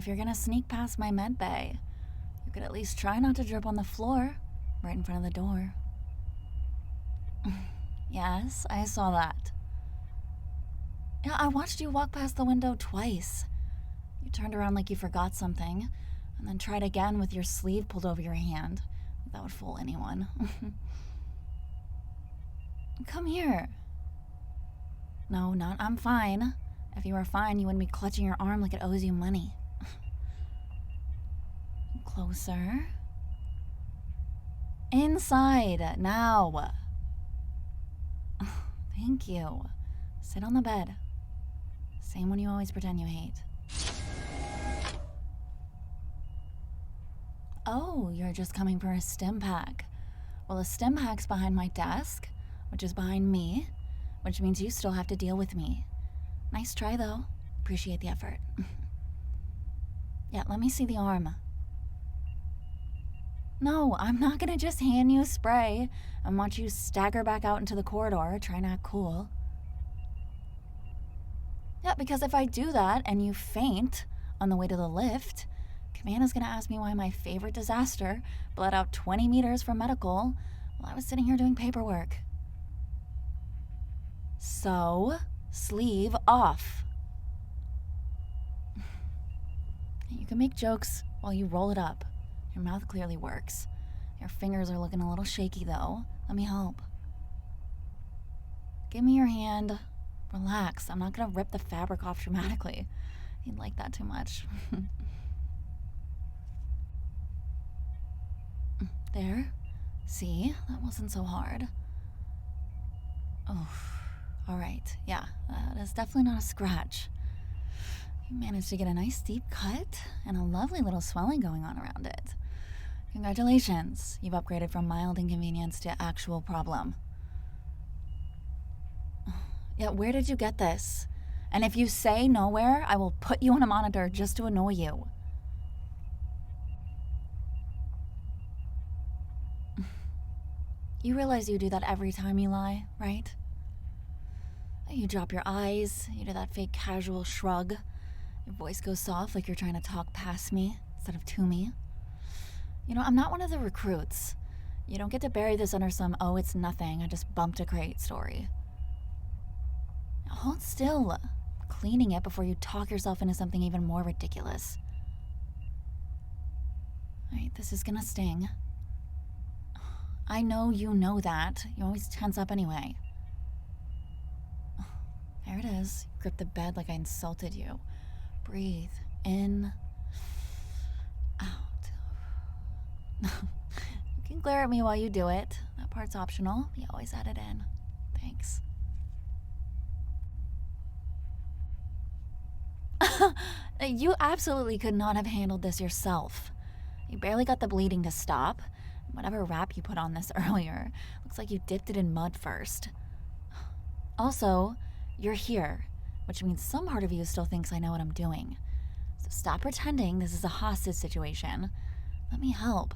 if you're gonna sneak past my med bay, you could at least try not to drip on the floor right in front of the door. Yes, I saw that. Yeah, I watched you walk past the window twice. You turned around like you forgot something, and then tried again with your sleeve pulled over your hand. That would fool anyone. Come here. No, I'm fine. If you were fine, you wouldn't be clutching your arm like it owes you money. Closer. Inside, now. Thank you. Sit on the bed. Same one you always pretend you hate. Oh, you're just coming for a stim pack. Well, a stim pack's behind my desk, which is behind me, which means you still have to deal with me. Nice try, though. Appreciate the effort. Yeah, let me see the arm. No, I'm not gonna just hand you a spray and watch you stagger back out into the corridor, try to act cool. Yeah, because if I do that and you faint on the way to the lift, Commanda's gonna ask me why my favorite disaster bled out 20 meters from medical while I was sitting here doing paperwork. So, sleeve off. You can make jokes while you roll it up. Your mouth clearly works. Your fingers are looking a little shaky, though. Let me help. Give me your hand. Relax. I'm not gonna rip the fabric off dramatically. You'd like that too much. There. See? That wasn't so hard. Oh. Alright. Yeah. That is definitely not a scratch. You managed to get a nice deep cut and a lovely little swelling going on around it. Congratulations. You've upgraded from mild inconvenience to actual problem. Yeah, where did you get this? And if you say nowhere, I will put you on a monitor just to annoy you. You realize you do that every time you lie, right? You drop your eyes, you do that fake casual shrug. Your voice goes soft like you're trying to talk past me instead of to me. You know, I'm not one of the recruits. You don't get to bury this under some, oh, it's nothing, I just bumped a crate story. Now hold still, cleaning it before you talk yourself into something even more ridiculous. Alright, this is gonna sting. I know you know that. You always tense up anyway. There it is. Grip the bed like I insulted you. Breathe in, out. You can glare at me while you do it. That part's optional. You always add it in. Thanks. You absolutely could not have handled this yourself. You barely got the bleeding to stop. Whatever wrap you put on this earlier, looks like you dipped it in mud first. Also, you're here, which means some part of you still thinks I know what I'm doing. So stop pretending this is a hostage situation. Let me help.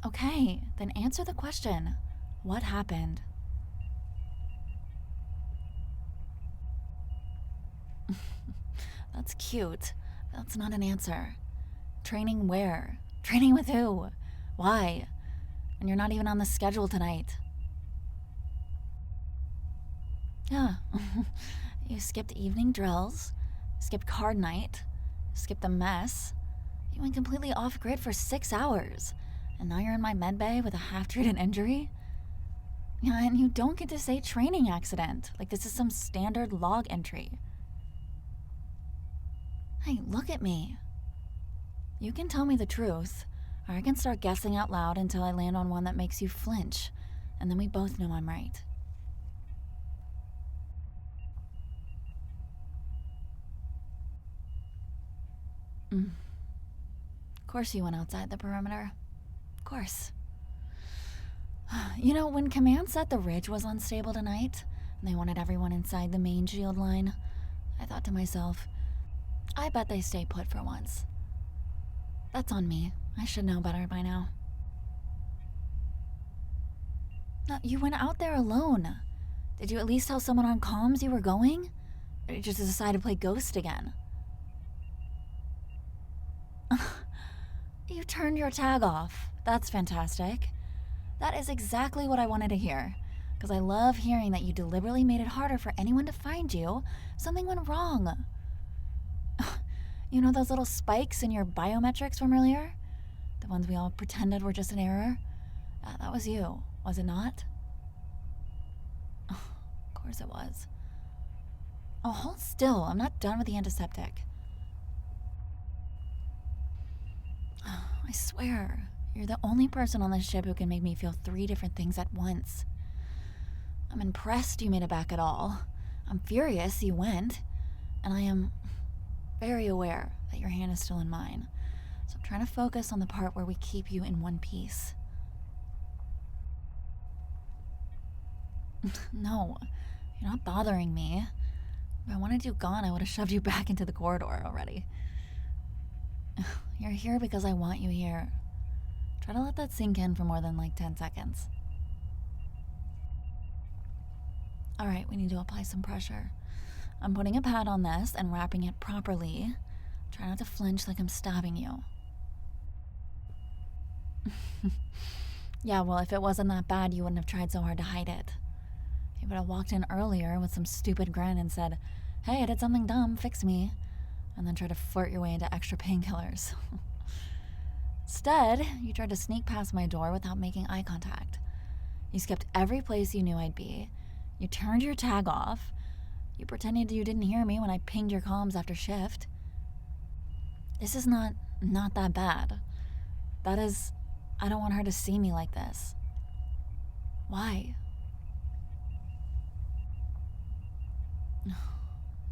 Okay, then answer the question. What happened? That's cute. That's not an answer. Training where? Training with who? Why? And you're not even on the schedule tonight. Yeah. You skipped evening drills, skipped card night, skipped the mess. You went completely off grid for 6 hours. And now you're in my med bay with a half-treated injury? Yeah, and you don't get to say training accident, like this is some standard log entry. Hey, look at me. You can tell me the truth, or I can start guessing out loud until I land on one that makes you flinch, and then we both know I'm right. Of course you went outside the perimeter. Of course. You know, when Command said the ridge was unstable tonight, and they wanted everyone inside the main shield line, I thought to myself, I bet they stay put for once. That's on me. I should know better by now. No, you went out there alone. Did you at least tell someone on comms you were going? Or did you just decide to play ghost again? You turned your tag off. That's fantastic. That is exactly what I wanted to hear. Because I love hearing that you deliberately made it harder for anyone to find you if something went wrong. You know those little spikes in your biometrics from earlier? The ones we all pretended were just an error? That was you, was it not? Of course it was. Oh, hold still. I'm not done with the antiseptic. I swear, you're the only person on this ship who can make me feel 3 different things at once. I'm impressed you made it back at all. I'm furious you went. And I am very aware that your hand is still in mine. So I'm trying to focus on the part where we keep you in one piece. No, you're not bothering me. If I wanted you gone, I would have shoved you back into the corridor already. You're here because I want you here. Try to let that sink in for more than like 10 seconds. Alright, we need to apply some pressure. I'm putting a pad on this and wrapping it properly. Try not to flinch like I'm stabbing you. Yeah, well, if it wasn't that bad, you wouldn't have tried so hard to hide it. You would have walked in earlier with some stupid grin and said, "Hey, I did something dumb, fix me," and then try to flirt your way into extra painkillers. Instead, you tried to sneak past my door without making eye contact. You skipped every place you knew I'd be. You turned your tag off. You pretended you didn't hear me when I pinged your comms after shift. This is not that bad. That is, I don't want her to see me like this. Why?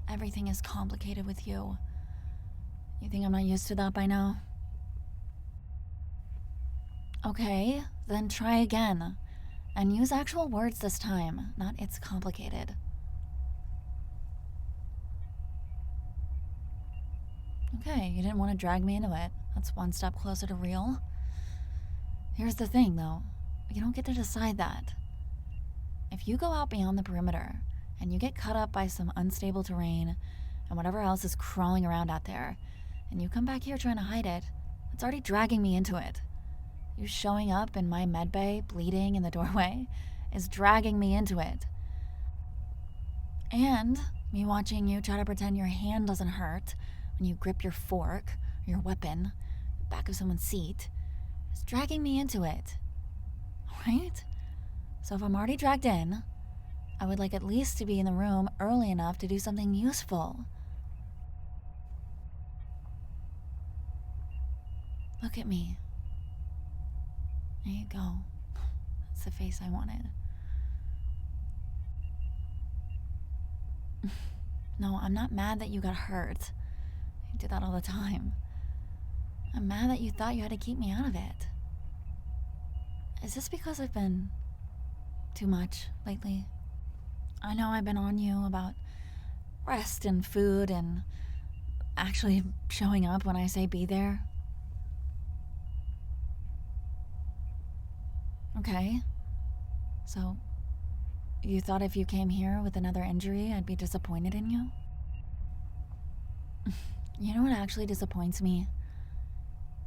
Everything is complicated with you. You think I'm not used to that by now? Okay, then try again. And use actual words this time, not "it's complicated." Okay, you didn't want to drag me into it. That's one step closer to real. Here's the thing, though. You don't get to decide that. If you go out beyond the perimeter, and you get cut up by some unstable terrain, and whatever else is crawling around out there, and you come back here trying to hide it, it's already dragging me into it. You showing up in my medbay, bleeding in the doorway, is dragging me into it. And me watching you try to pretend your hand doesn't hurt when you grip your fork, or your weapon, the back of someone's seat, is dragging me into it. Right? So if I'm already dragged in, I would like at least to be in the room early enough to do something useful. Look at me. There you go. That's the face I wanted. No, I'm not mad that you got hurt. You do that all the time. I'm mad that you thought you had to keep me out of it. Is this because I've been too much lately? I know I've been on you about rest and food and actually showing up when I say be there. Okay. So, you thought if you came here with another injury, I'd be disappointed in you? You know what actually disappoints me?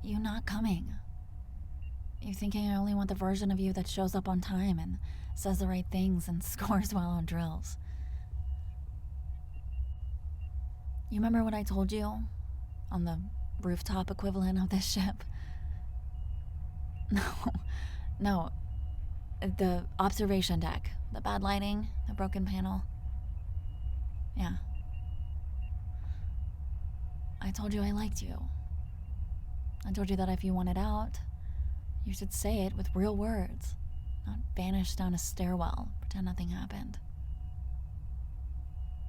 You not coming. You thinking I only want the version of you that shows up on time and says the right things and scores well on drills. You remember what I told you on the rooftop equivalent of this ship? No, the observation deck, the bad lighting, the broken panel. Yeah. I told you I liked you. I told you that if you wanted out, you should say it with real words, not vanish down a stairwell, pretend nothing happened.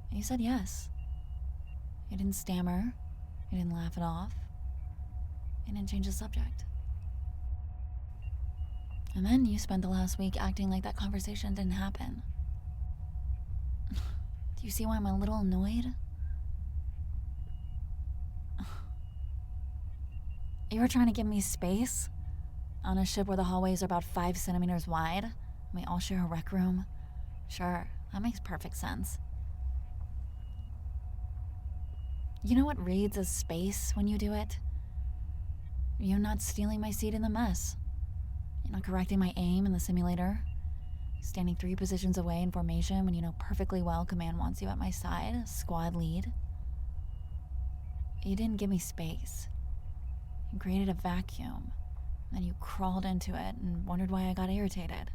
And you said yes. You didn't stammer. You didn't laugh it off. You didn't change the subject. And then you spent the last week acting like that conversation didn't happen. Do you see why I'm a little annoyed? You were trying to give me space on a ship where the hallways are about 5 centimeters wide, and we all share a rec room. Sure, that makes perfect sense. You know what reads as space when you do it? You not stealing my seat in the mess. You're not correcting my aim in the simulator. Standing 3 positions away in formation when you know perfectly well command wants you at my side, squad lead. You didn't give me space. You created a vacuum. Then you crawled into it and wondered why I got irritated.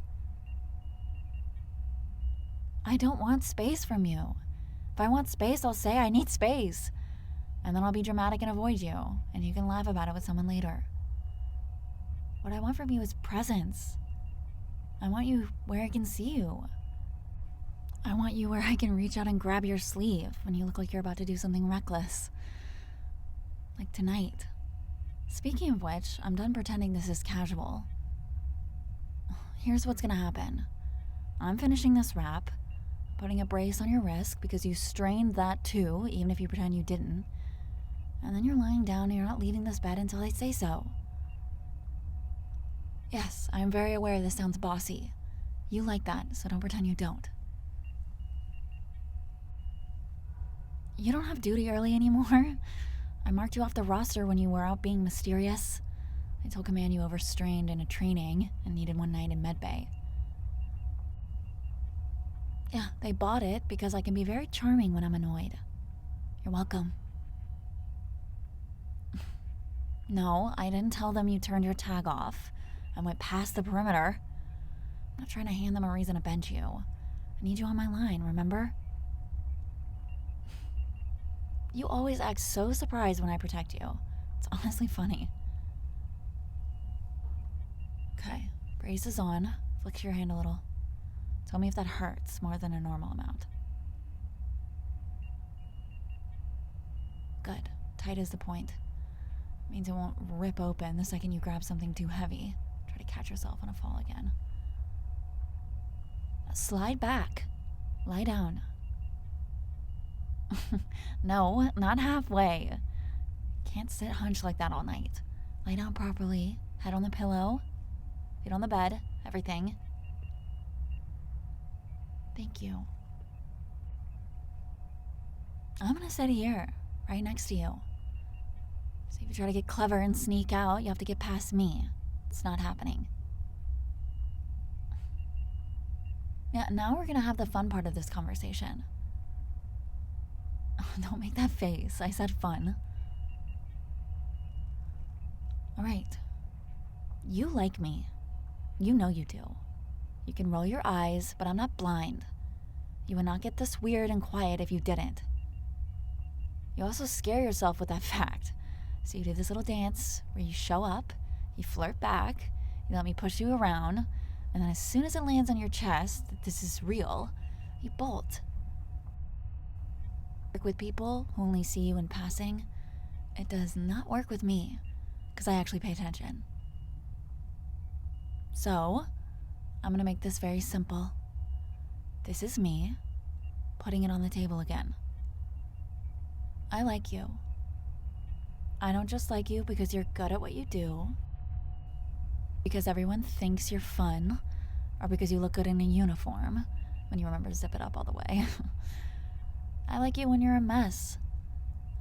I don't want space from you. If I want space, I'll say I need space. And then I'll be dramatic and avoid you, and you can laugh about it with someone later. What I want from you is presence. I want you where I can see you. I want you where I can reach out and grab your sleeve when you look like you're about to do something reckless. Like tonight. Speaking of which, I'm done pretending this is casual. Here's what's gonna happen. I'm finishing this wrap, putting a brace on your wrist because you strained that too, even if you pretend you didn't. And then you're lying down and you're not leaving this bed until I say so. Yes, I'm very aware this sounds bossy. You like that, so don't pretend you don't. You don't have duty early anymore. I marked you off the roster when you were out being mysterious. I told command you overstrained in a training and needed one night in medbay. Yeah, they bought it because I can be very charming when I'm annoyed. You're welcome. No, I didn't tell them you turned your tag off and went past the perimeter. I'm not trying to hand them a reason to bench you. I need you on my line, remember? You always act so surprised when I protect you. It's honestly funny. Okay, brace is on. Flex your hand a little. Tell me if that hurts more than a normal amount. Good. Tight is the point. Means it won't rip open the second you grab something too heavy. Try to catch yourself on a fall again. Slide back. Lie down. No, not halfway. Can't sit hunched like that all night. Lie down properly. Head on the pillow. Feet on the bed. Everything. Thank you. I'm gonna sit here, right next to you. So if you try to get clever and sneak out, you have to get past me. It's not happening. Yeah, now we're gonna have the fun part of this conversation. Don't make that face. I said fun. Alright. You like me. You know you do. You can roll your eyes, but I'm not blind. You would not get this weird and quiet if you didn't. You also scare yourself with that fact. So you do this little dance where you show up, you flirt back, you let me push you around, and then as soon as it lands on your chest that this is real, you bolt. Work with people who only see you in passing. It does not work with me, because I actually pay attention. So, I'm gonna make this very simple. This is me, putting it on the table again. I like you. I don't just like you because you're good at what you do, because everyone thinks you're fun, or because you look good in a uniform, when you remember to zip it up all the way. I like you when you're a mess.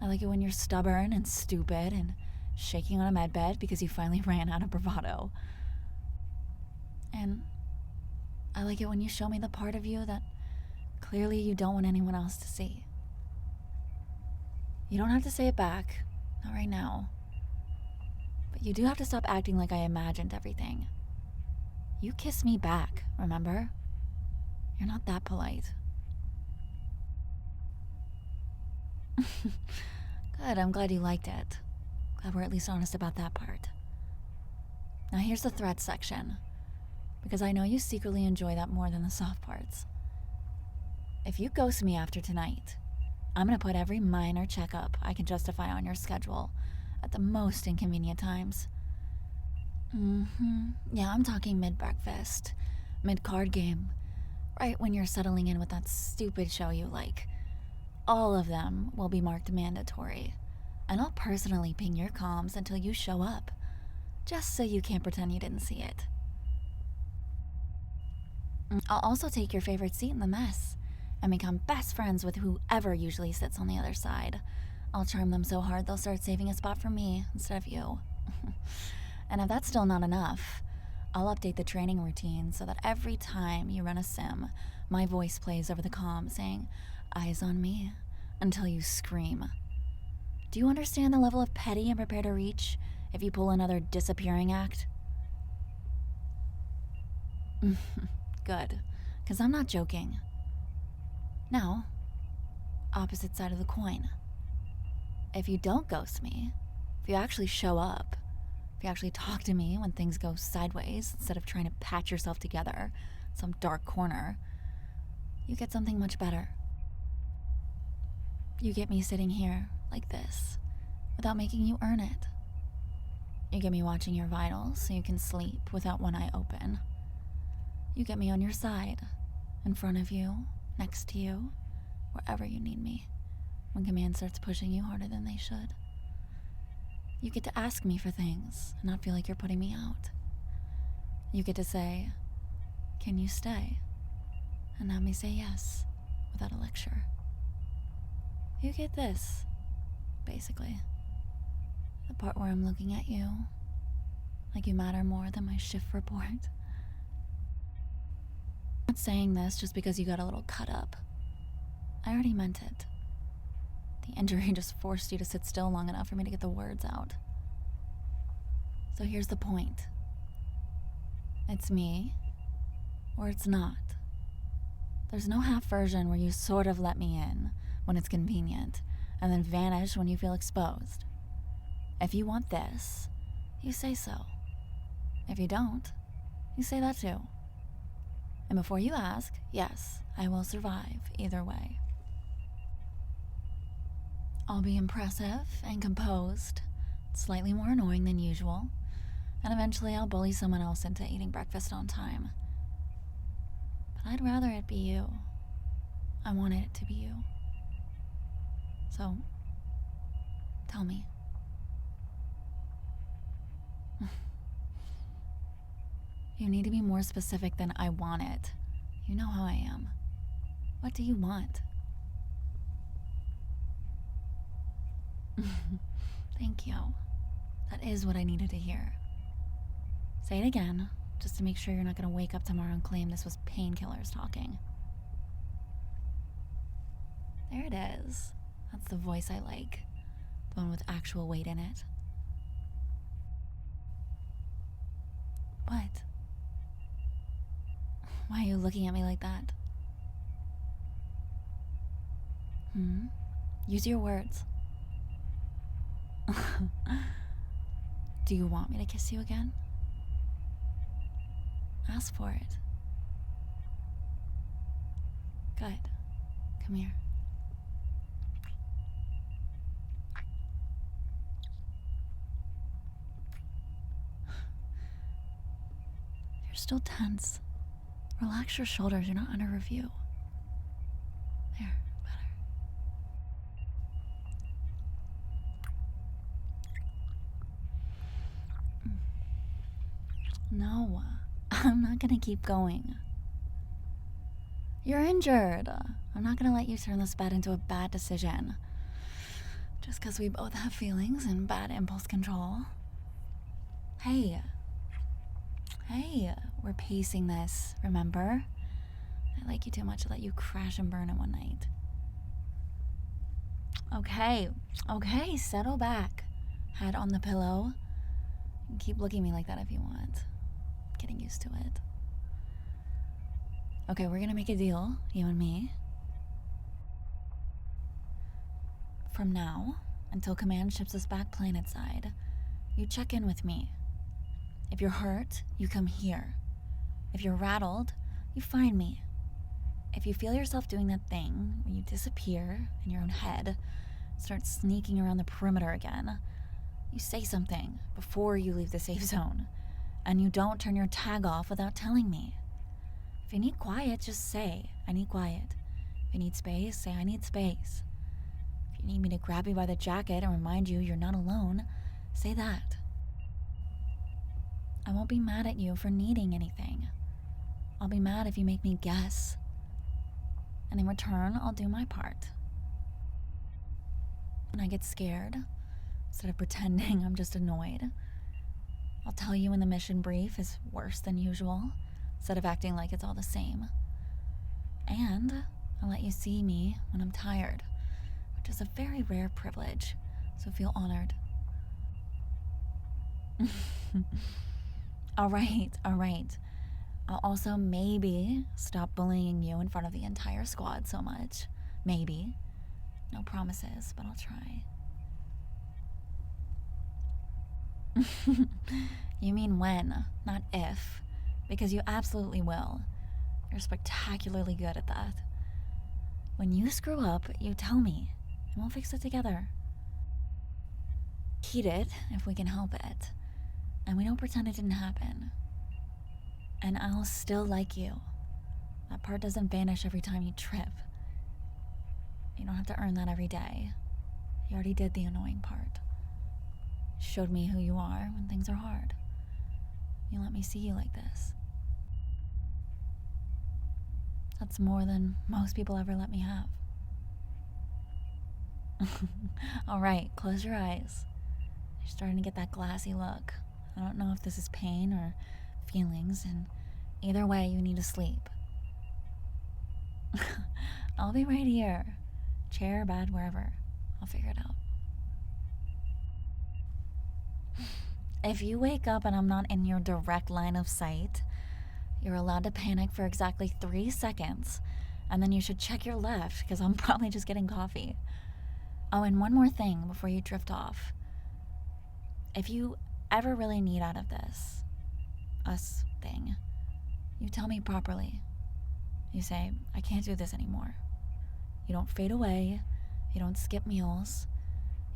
I like it when you're stubborn and stupid and shaking on a med bed because you finally ran out of bravado. And I like it when you show me the part of you that clearly you don't want anyone else to see. You don't have to say it back, not right now. But you do have to stop acting like I imagined everything. You kiss me back, remember? You're not that polite. Good, I'm glad you liked it. Glad we're at least honest about that part. Now here's the threat section, because I know you secretly enjoy that more than the soft parts. If you ghost me after tonight, I'm gonna put every minor checkup I can justify on your schedule at the most inconvenient times. Yeah, I'm talking mid-breakfast, mid-card game, right when you're settling in with that stupid show you like. All of them will be marked mandatory, and I'll personally ping your comms until you show up, just so you can't pretend you didn't see it. I'll also take your favorite seat in the mess and become best friends with whoever usually sits on the other side. I'll charm them so hard they'll start saving a spot for me instead of you. And if that's still not enough, I'll update the training routine so that every time you run a sim, my voice plays over the comm saying, "Eyes on me," until you scream. Do you understand the level of petty I'm prepared to reach if you pull another disappearing act? Good, because I'm not joking. Now, opposite side of the coin. If you don't ghost me, if you actually show up, if you actually talk to me when things go sideways instead of trying to patch yourself together in some dark corner, you get something much better. You get me sitting here like this without making you earn it. You get me watching your vitals so you can sleep without one eye open. You get me on your side, in front of you, next to you, wherever you need me, when command starts pushing you harder than they should. You get to ask me for things and not feel like you're putting me out. You get to say, "Can you stay?" and have me say yes without a lecture. You get this, basically. The part where I'm looking at you like you matter more than my shift report. I'm not saying this just because you got a little cut up. I already meant it. The injury just forced you to sit still long enough for me to get the words out. So here's the point. It's me, or it's not. There's no half version where you sort of let me in when it's convenient, and then vanish when you feel exposed. If you want this, you say so. If you don't, you say that too. And before you ask, yes, I will survive either way. I'll be impressive and composed, slightly more annoying than usual, and eventually I'll bully someone else into eating breakfast on time. But I'd rather it be you. I wanted it to be you. So, tell me. You need to be more specific than "I want it." You know how I am. What do you want? Thank you. That is what I needed to hear. Say it again, just to make sure you're not going to wake up tomorrow and claim this was painkillers talking. There it is. That's the voice I like. The one with actual weight in it. What? Why are you looking at me like that? Use your words. Do you want me to kiss you again? Ask for it. Good. Come here. You're still tense. Relax your shoulders. You're not under review. There, better. No, I'm not gonna keep going. You're injured. I'm not gonna let you turn this bed into a bad decision. Just because we both have feelings and bad impulse control. Hey, we're pacing this, remember? I like you too much to let you crash and burn in one night. Okay, settle back. Head on the pillow. And keep looking at me like that if you want. Getting used to it. Okay, we're gonna make a deal, you and me. From now, until command ships us back planetside, you check in with me. If you're hurt, you come here. If you're rattled, you find me. If you feel yourself doing that thing where you disappear in your own head, start sneaking around the perimeter again, you say something before you leave the safe zone, and you don't turn your tag off without telling me. If you need quiet, just say, "I need quiet." If you need space, say, "I need space." If you need me to grab you by the jacket and remind you you're not alone, say that. I won't be mad at you for needing anything. I'll be mad if you make me guess. And in return, I'll do my part. When I get scared, instead of pretending I'm just annoyed, I'll tell you when the mission brief is worse than usual, instead of acting like it's all the same. And I'll let you see me when I'm tired, which is a very rare privilege, so feel honored. All right. I'll also maybe stop bullying you in front of the entire squad so much. Maybe. No promises, but I'll try. You mean when, not if, because you absolutely will. You're spectacularly good at that. When you screw up, you tell me, and we'll fix it together. Heat it if we can help it, and we don't pretend it didn't happen. And I'll still like you. That part doesn't vanish every time you trip. You don't have to earn that every day. You already did the annoying part. You showed me who you are when things are hard. You let me see you like this. That's more than most people ever let me have. All right, close your eyes. You're starting to get that glassy look. I don't know if this is pain or feelings, and either way, you need to sleep. I'll be right here. Chair, bed, wherever. I'll figure it out. If you wake up and I'm not in your direct line of sight, you're allowed to panic for exactly 3 seconds, and then you should check your left, because I'm probably just getting coffee. Oh, and one more thing before you drift off. If you ever really need out of this, us thing, you tell me properly. You say, I can't do this anymore. You don't fade away, you don't skip meals,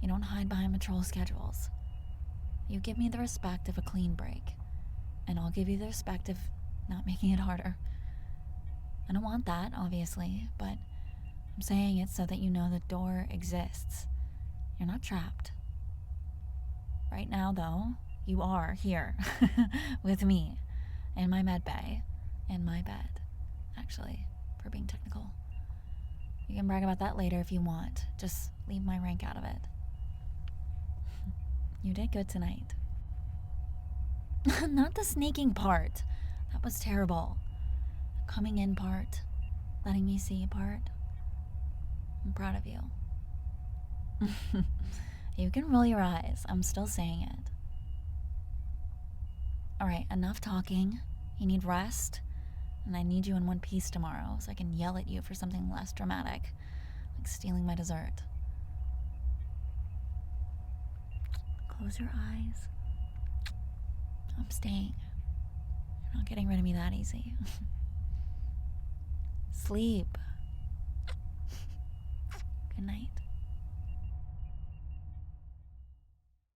you don't hide behind patrol schedules. You give me the respect of a clean break, and I'll give you the respect of not making it harder. I don't want that, obviously, but I'm saying it so that you know the door exists. You're not trapped. Right now, though, you are here with me in my med bay, in my bed, actually, for being technical. You can brag about that later if you want. Just leave my rank out of it. You did good tonight. Not the sneaking part. That was terrible. Coming in part, letting me see part. I'm proud of you. You can roll your eyes. I'm still saying it. All right, enough talking. You need rest, and I need you in one piece tomorrow so I can yell at you for something less dramatic, like stealing my dessert. Close your eyes. I'm staying. You're not getting rid of me that easy. Sleep. Good night.